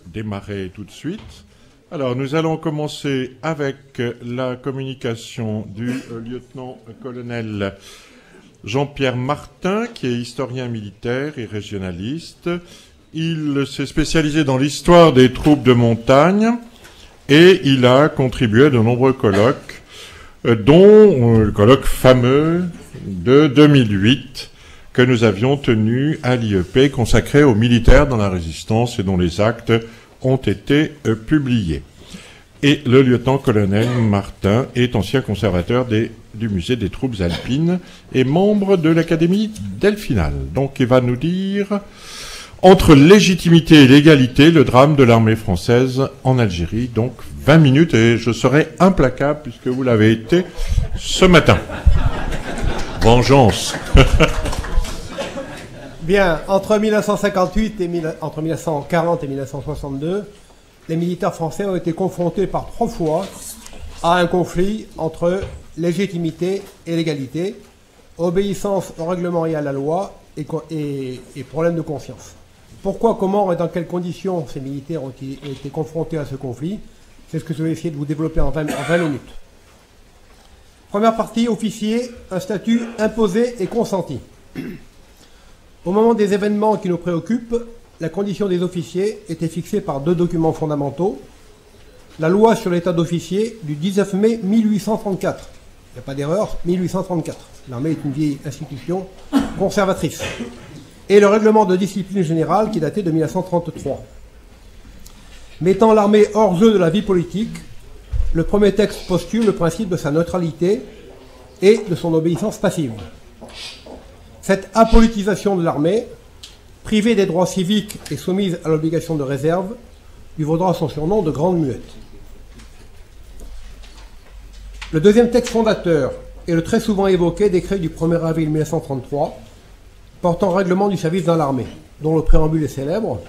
Démarrer tout de suite. Alors, nous allons commencer avec la communication du lieutenant-colonel Jean-Pierre Martin, qui est historien militaire et régionaliste. Il s'est spécialisé dans l'histoire des troupes de montagne et il a contribué à de nombreux colloques, dont le colloque fameux de 2008 que nous avions tenu à l'IEP, consacré aux militaires dans la résistance et dont les actes ont été publiés. Et le lieutenant-colonel Martin est ancien conservateur du musée des troupes alpines et membre de l'Académie Delphinale. Donc il va nous dire, entre légitimité et légalité, le drame de l'armée française en Algérie. Donc 20 minutes et je serai implacable puisque vous l'avez été ce matin. Vengeance. Bien, entre 1940 et 1962, les militaires français ont été confrontés par 3 fois à un conflit entre légitimité et légalité, obéissance au règlement et à la loi et problème de confiance. Pourquoi, comment et dans quelles conditions ces militaires ont été confrontés à ce conflit? C'est ce que je vais essayer de vous développer en 20 minutes. Première partie, officier, un statut imposé et consenti. Au moment des événements qui nous préoccupent, la condition des officiers était fixée par 2 documents fondamentaux. La loi sur l'état d'officier du 19 mai 1834. Il n'y a pas d'erreur, 1834. L'armée est une vieille institution conservatrice. Et le règlement de discipline générale qui datait de 1933. Mettant l'armée hors jeu de la vie politique, le premier texte postule le principe de sa neutralité et de son obéissance passive. Cette apolitisation de l'armée, privée des droits civiques et soumise à l'obligation de réserve, lui vaudra son surnom de Grande Muette. Le deuxième texte fondateur est le très souvent évoqué décret du 1er avril 1933 portant règlement du service dans l'armée, dont le préambule est célèbre.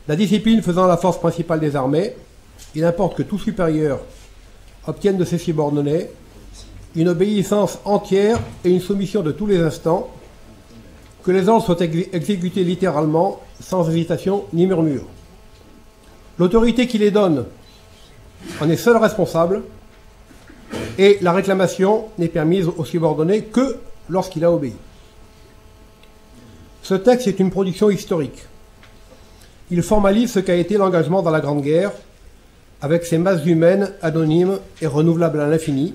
La discipline faisant la force principale des armées, il importe que tout supérieur obtienne de ses subordonnés une obéissance entière et une soumission de tous les instants, que les ordres soient exécutés littéralement, sans hésitation ni murmure. L'autorité qui les donne en est seule responsable, et la réclamation n'est permise au subordonné que lorsqu'il a obéi. Ce texte est une production historique. Il formalise ce qu'a été l'engagement dans la Grande Guerre, avec ses masses humaines anonymes et renouvelables à l'infini,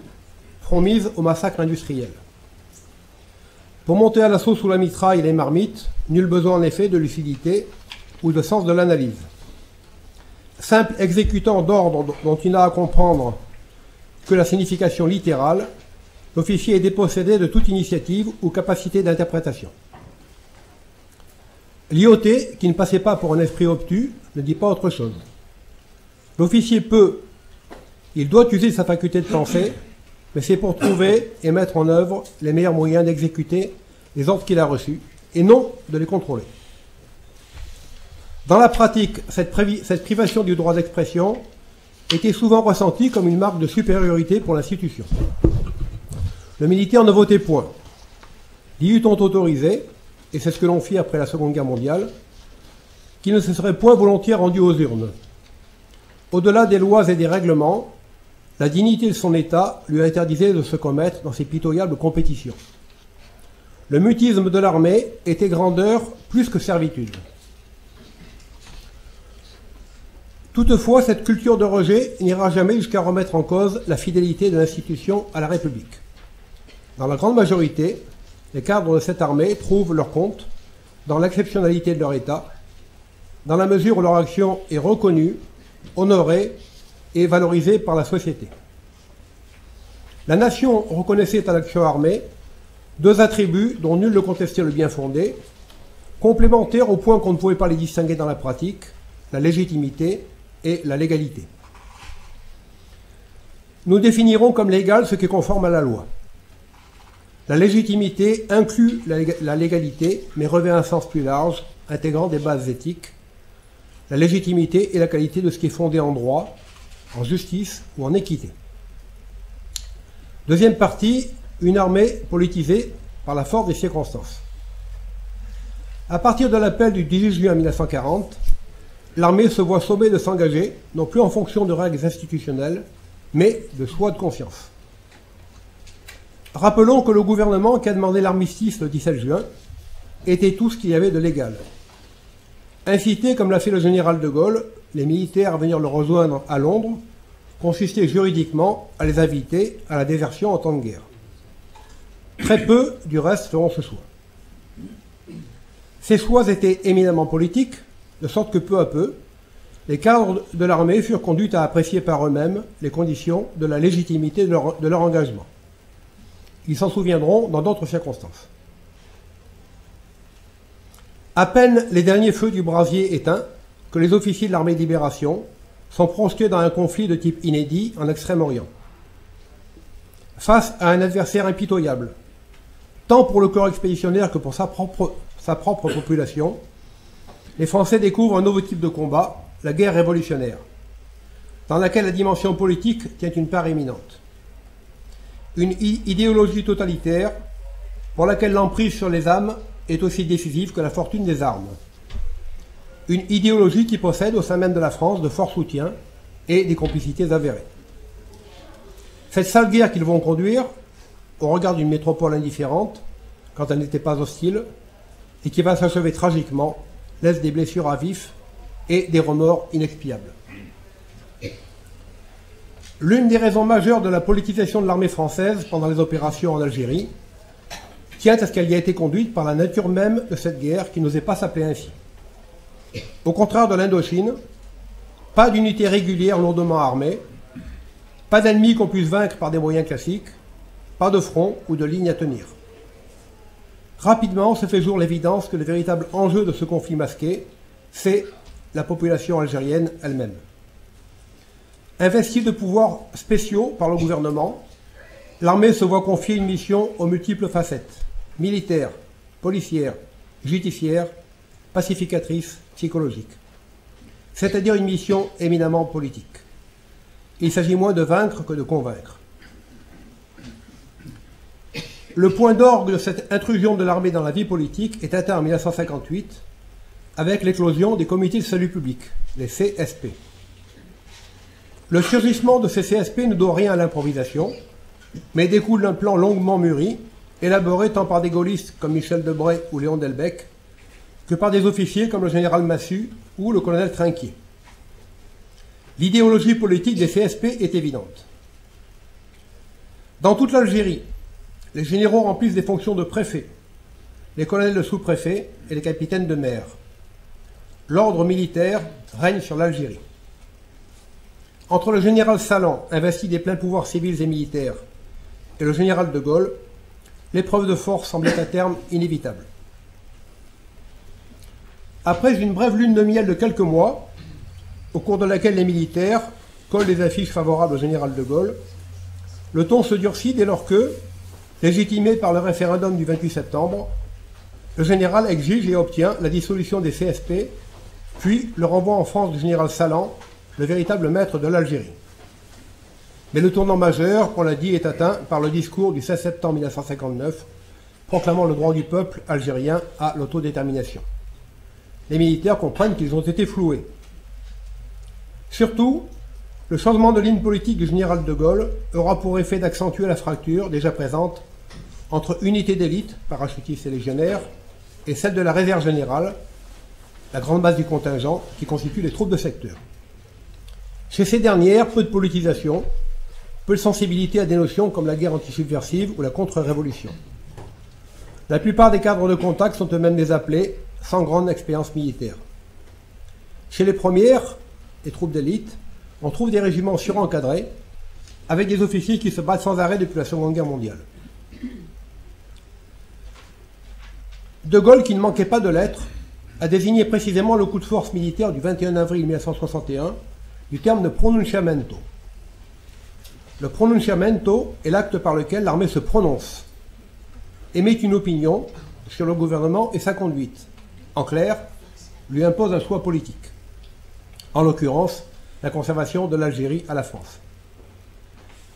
promises au massacre industriel. Pour monter à l'assaut sous la mitraille et les marmites, nul besoin en effet de lucidité ou de sens de l'analyse. Simple exécutant d'ordre dont il n'a à comprendre que la signification littérale, l'officier est dépossédé de toute initiative ou capacité d'interprétation. Lyautey, qui ne passait pas pour un esprit obtus, ne dit pas autre chose. L'officier peut, il doit user sa faculté de penser, mais c'est pour trouver et mettre en œuvre les meilleurs moyens d'exécuter les ordres qu'il a reçus, et non de les contrôler. Dans la pratique, cette privation du droit d'expression était souvent ressentie comme une marque de supériorité pour l'institution. Le militaire ne votait point. Les eût autorisé, et c'est ce que l'on fit après la Seconde Guerre mondiale, qu'il ne se serait point volontiers rendu aux urnes. Au-delà des lois et des règlements, la dignité de son État lui interdisait de se commettre dans ces pitoyables compétitions. Le mutisme de l'armée était grandeur plus que servitude. Toutefois, cette culture de rejet n'ira jamais jusqu'à remettre en cause la fidélité de l'institution à la République. Dans la grande majorité, les cadres de cette armée trouvent leur compte dans l'exceptionnalité de leur État, dans la mesure où leur action est reconnue, honorée et valorisée par la société. La nation reconnaissait à l'action armée 2 attributs dont nul ne contestait le bien fondé, complémentaires au point qu'on ne pouvait pas les distinguer dans la pratique, la légitimité et la légalité. Nous définirons comme légal ce qui est conforme à la loi. La légitimité inclut la légalité, mais revêt un sens plus large, intégrant des bases éthiques. La légitimité est la qualité de ce qui est fondé en droit, en justice ou en équité. Deuxième partie, une armée politisée par la force des circonstances. À partir de l'appel du 18 juin 1940, l'armée se voit sommée de s'engager, non plus en fonction de règles institutionnelles, mais de choix de conscience. Rappelons que le gouvernement qui a demandé l'armistice le 17 juin était tout ce qu'il y avait de légal. Inciter, comme l'a fait le général de Gaulle, les militaires à venir le rejoindre à Londres, consistait juridiquement à les inviter à la désertion en temps de guerre. Très peu, du reste, feront ce choix. Ces choix étaient éminemment politiques, de sorte que peu à peu, les cadres de l'armée furent conduits à apprécier par eux-mêmes les conditions de la légitimité de leur engagement. Ils s'en souviendront dans d'autres circonstances. À peine les derniers feux du brasier éteints que les officiers de l'armée de libération sont projetés dans un conflit de type inédit en Extrême-Orient. Face à un adversaire impitoyable, tant pour le corps expéditionnaire que pour sa propre population, les Français découvrent un nouveau type de combat, la guerre révolutionnaire, dans laquelle la dimension politique tient une part éminente. Une idéologie totalitaire pour laquelle l'emprise sur les âmes est aussi décisive que la fortune des armes. Une idéologie qui possède au sein même de la France de forts soutiens et des complicités avérées. Cette sale guerre qu'ils vont conduire, au regard d'une métropole indifférente, quand elle n'était pas hostile, et qui va s'achever tragiquement, laisse des blessures à vif et des remords inexpiables. L'une des raisons majeures de la politisation de l'armée française pendant les opérations en Algérie tient à ce qu'elle y a été conduite par la nature même de cette guerre qui n'osait pas s'appeler ainsi. Au contraire de l'Indochine, pas d'unité régulière lourdement armée, pas d'ennemis qu'on puisse vaincre par des moyens classiques, pas de front ou de ligne à tenir. Rapidement se fait jour l'évidence que le véritable enjeu de ce conflit masqué, c'est la population algérienne elle-même. Investie de pouvoirs spéciaux par le gouvernement, l'armée se voit confier une mission aux multiples facettes, militaire, policière, judiciaire, pacificatrice, psychologique. C'est-à-dire une mission éminemment politique. Il s'agit moins de vaincre que de convaincre. Le point d'orgue de cette intrusion de l'armée dans la vie politique est atteint en 1958 avec l'éclosion des comités de salut public, les CSP. Le surgissement de ces CSP ne doit rien à l'improvisation, mais découle d'un plan longuement mûri, élaboré tant par des gaullistes comme Michel Debré ou Léon Delbecq, que par des officiers comme le général Massu ou le colonel Trinquier. L'idéologie politique des CSP est évidente. Dans toute l'Algérie, les généraux remplissent des fonctions de préfet, les colonels de sous-préfet et les capitaines de mer. L'ordre militaire règne sur l'Algérie. Entre le général Salan, investi des pleins pouvoirs civils et militaires, et le général de Gaulle, l'épreuve de force semblait à terme inévitable. Après une brève lune de miel de quelques mois, au cours de laquelle les militaires collent des affiches favorables au général de Gaulle, le ton se durcit dès lors que, légitimé par le référendum du 28 septembre, le général exige et obtient la dissolution des CSP, puis le renvoi en France du général Salan, le véritable maître de l'Algérie. Mais le tournant majeur, on l'a dit, est atteint par le discours du 16 septembre 1959, proclamant le droit du peuple algérien à l'autodétermination. Les militaires comprennent qu'ils ont été floués. Surtout, le changement de ligne politique du général de Gaulle aura pour effet d'accentuer la fracture déjà présente entre unité d'élite, parachutistes et légionnaires, et celle de la réserve générale, la grande base du contingent qui constitue les troupes de secteur. Chez ces dernières, peu de politisation, peu de sensibilité à des notions comme la guerre antisubversive ou la contre-révolution. La plupart des cadres de contact sont eux-mêmes des appelés, sans grande expérience militaire. Chez les premières, les troupes d'élite, on trouve des régiments surencadrés, avec des officiers qui se battent sans arrêt depuis la Seconde Guerre mondiale. De Gaulle, qui ne manquait pas de l'être, a désigné précisément le coup de force militaire du 21 avril 1961 du terme de pronunciamento. Le pronunciamento est l'acte par lequel l'armée se prononce, émet une opinion sur le gouvernement et sa conduite. En clair, lui impose un choix politique. En l'occurrence, la conservation de l'Algérie à la France.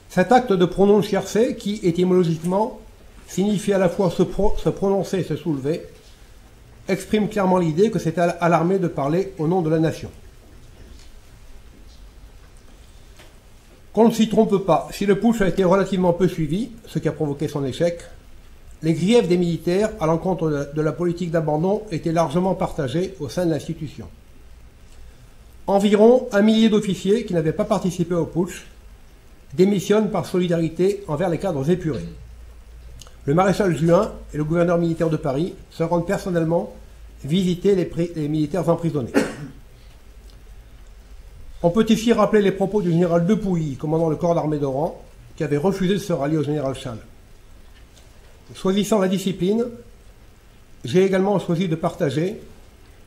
Cet acte de prononciarse, qui étymologiquement signifie à la fois se prononcer et se soulever, exprime clairement l'idée que c'est à l'armée de parler au nom de la nation. Qu'on ne s'y trompe pas, si le putsch a été relativement peu suivi, ce qui a provoqué son échec, les griefs des militaires à l'encontre de la politique d'abandon étaient largement partagés au sein de l'institution. Environ 1 millier d'officiers qui n'avaient pas participé au putsch démissionnent par solidarité envers les cadres épurés. Le maréchal Juin et le gouverneur militaire de Paris se rendent personnellement visiter les militaires emprisonnés. On peut ici rappeler les propos du général Depuy, commandant le corps d'armée d'Oran, qui avait refusé de se rallier au général Chasles. Choisissant la discipline, j'ai également choisi de partager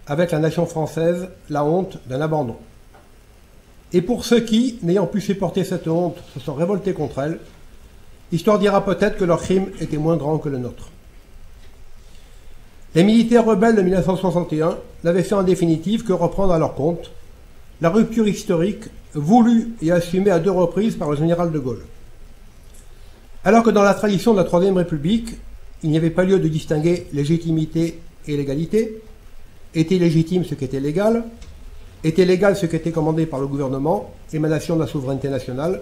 avec la nation française la honte d'un abandon. Et pour ceux qui, n'ayant pu supporter cette honte, se sont révoltés contre elle, l'histoire dira peut-être que leur crime était moins grand que le nôtre. Les militaires rebelles de 1961 n'avaient fait en définitive que reprendre à leur compte la rupture historique voulue et assumée à 2 reprises par le général de Gaulle. Alors que dans la tradition de la Troisième République, il n'y avait pas lieu de distinguer légitimité et légalité, était légitime ce qui était légal ce qui était commandé par le gouvernement, émanation de la souveraineté nationale,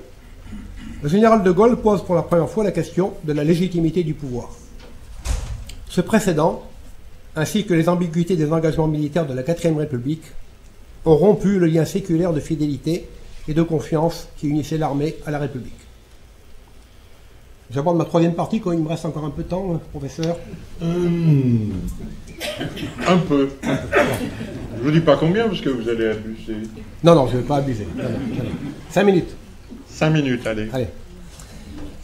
le général de Gaulle pose pour la première fois la question de la légitimité du pouvoir. Ce précédent, ainsi que les ambiguïtés des engagements militaires de la Quatrième République, ont rompu le lien séculaire de fidélité et de confiance qui unissait l'armée à la République. J'aborde ma 3e partie quand il me reste encore un peu de temps, professeur. Un peu. Je vous dis pas combien parce que vous allez abuser. Non, je ne vais pas abuser. Non. 5 minutes. 5 minutes, allez.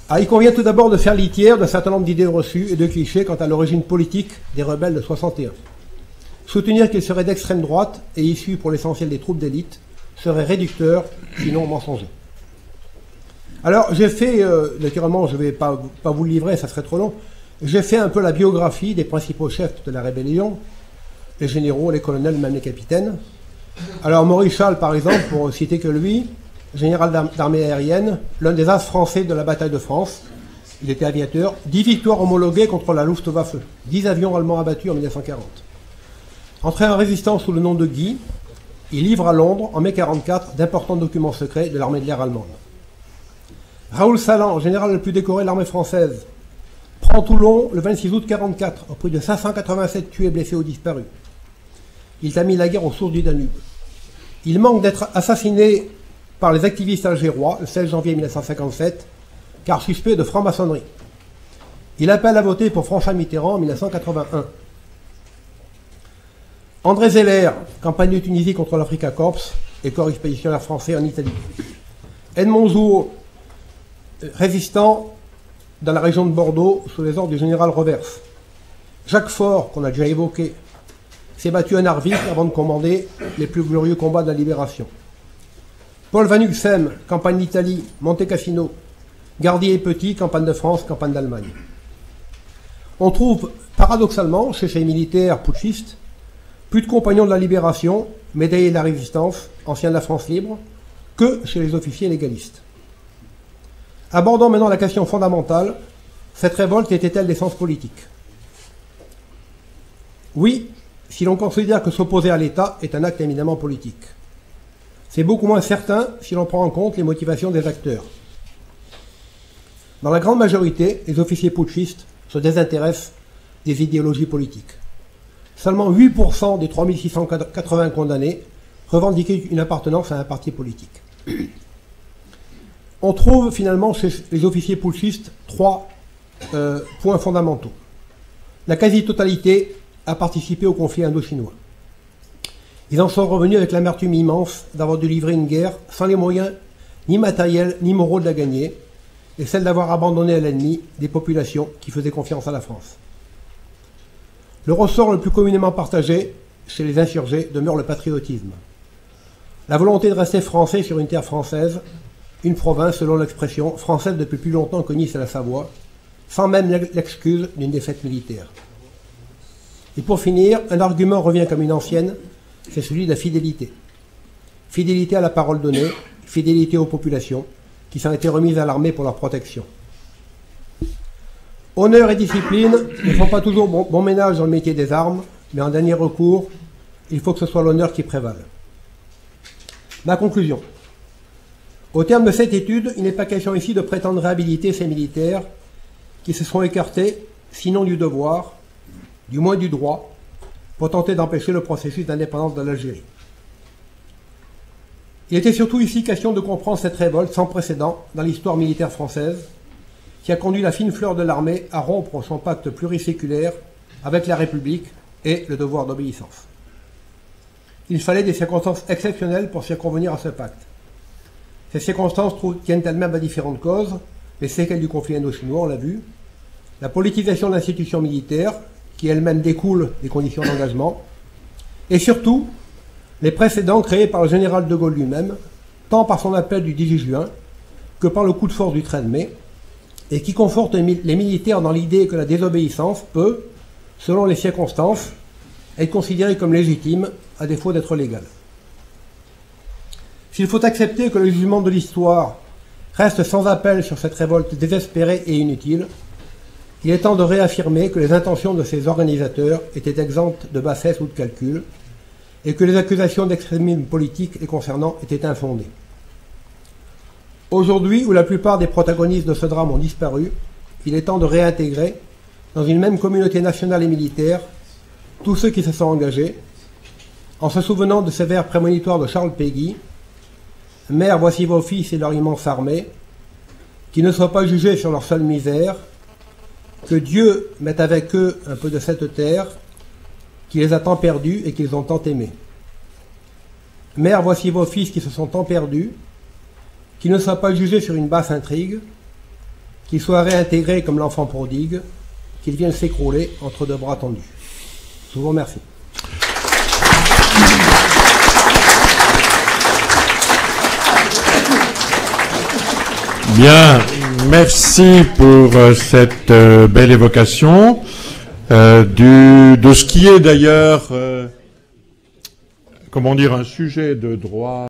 Alors, il convient tout d'abord de faire litière d'un certain nombre d'idées reçues et de clichés quant à l'origine politique des rebelles de 61. Soutenir qu'ils seraient d'extrême droite et issus pour l'essentiel des troupes d'élite serait réducteur, sinon mensonger. Alors, j'ai fait, naturellement, je ne vais pas vous le livrer, ça serait trop long, j'ai fait un peu la biographie des principaux chefs de la rébellion, les généraux, les colonels, même les capitaines. Alors, Maurice Chasles, par exemple, pour citer que lui, général d'armée aérienne, l'un des as français de la bataille de France, il était aviateur, 10 victoires homologuées contre la Luftwaffe, 10 avions allemands abattus en 1940. Entré en résistance sous le nom de Guy, il livre à Londres, en mai 1944, d'importants documents secrets de l'armée de l'air allemande. Raoul Salan, général le plus décoré de l'armée française, prend Toulon le 26 août 1944, au prix de 587 tués, blessés ou disparus. Il termine la guerre aux sources du Danube. Il manque d'être assassiné par les activistes algérois le 16 janvier 1957, car suspect de franc-maçonnerie. Il appelle à voter pour François Mitterrand en 1981. André Zeller, campagne de Tunisie contre l'Africa Corps et corps expéditionnaire français en Italie. Edmond Zour, résistant dans la région de Bordeaux sous les ordres du général Revers. Jacques Faure, qu'on a déjà évoqué, s'est battu à Narvik avant de commander les plus glorieux combats de la libération. Paul Van Uxem, campagne d'Italie, Monte Cassino. Gardier et Petit, campagne de France, campagne d'Allemagne. On trouve paradoxalement chez ces militaires putschistes plus de compagnons de la libération, médaillés de la résistance, anciens de la France libre, que chez les officiers légalistes. Abordons maintenant la question fondamentale, cette révolte était-elle d'essence politique? Oui, si l'on considère que s'opposer à l'État est un acte éminemment politique. C'est beaucoup moins certain si l'on prend en compte les motivations des acteurs. Dans la grande majorité, les officiers putschistes se désintéressent des idéologies politiques. Seulement 8% des 3680 condamnés revendiquaient une appartenance à un parti politique. On trouve finalement chez les officiers putschistes 3 points fondamentaux. La quasi-totalité a participé au conflit indo-chinois. Ils en sont revenus avec l'amertume immense d'avoir dû livrer une guerre sans les moyens ni matériels ni moraux de la gagner, et celle d'avoir abandonné à l'ennemi des populations qui faisaient confiance à la France. Le ressort le plus communément partagé chez les insurgés demeure le patriotisme. La volonté de rester français sur une terre française, une province selon l'expression française depuis plus longtemps que Nice et la Savoie, sans même l'excuse d'une défaite militaire. Et pour finir, un argument revient comme une ancienne, c'est celui de la fidélité. Fidélité à la parole donnée, fidélité aux populations, qui s'en étaient remises à l'armée pour leur protection. Honneur et discipline ne font pas toujours bon ménage dans le métier des armes, mais en dernier recours, il faut que ce soit l'honneur qui prévale. Ma conclusion. Au terme de cette étude, il n'est pas question ici de prétendre réhabiliter ces militaires qui se sont écartés, sinon du devoir, du moins du droit, pour tenter d'empêcher le processus d'indépendance de l'Algérie. Il était surtout ici question de comprendre cette révolte sans précédent dans l'histoire militaire française, qui a conduit la fine fleur de l'armée à rompre son pacte pluriséculaire avec la République et le devoir d'obéissance. Il fallait des circonstances exceptionnelles pour circonvenir à ce pacte. Ces circonstances tiennent elles-mêmes à différentes causes, les séquelles du conflit indo-chinois, on l'a vu, la politisation de l'institution militaire, qui elle-même découle des conditions d'engagement, et surtout, les précédents créés par le général de Gaulle lui-même, tant par son appel du 18 juin que par le coup de force du 13 mai, et qui confortent les militaires dans l'idée que la désobéissance peut, selon les circonstances, être considérée comme légitime, à défaut d'être légale. S'il faut accepter que le jugement de l'histoire reste sans appel sur cette révolte désespérée et inutile, il est temps de réaffirmer que les intentions de ces organisateurs étaient exemptes de bassesse ou de calcul, et que les accusations d'extrémisme politique les concernant étaient infondées. Aujourd'hui, où la plupart des protagonistes de ce drame ont disparu, il est temps de réintégrer, dans une même communauté nationale et militaire, tous ceux qui se sont engagés, en se souvenant de ces vers prémonitoires de Charles Péguy: « Mères, voici vos fils et leur immense armée, qui ne soient pas jugés sur leur seule misère, que Dieu mette avec eux un peu de cette terre, qui les a tant perdus et qu'ils ont tant aimés. Mères, voici vos fils qui se sont tant perdus, qui ne soient pas jugés sur une basse intrigue, qu'ils soient réintégrés comme l'enfant prodigue, qu'ils viennent s'écrouler entre deux bras tendus. » Je vous remercie. Bien, merci pour cette belle évocation de ce qui est d'ailleurs, comment dire, un sujet de droit.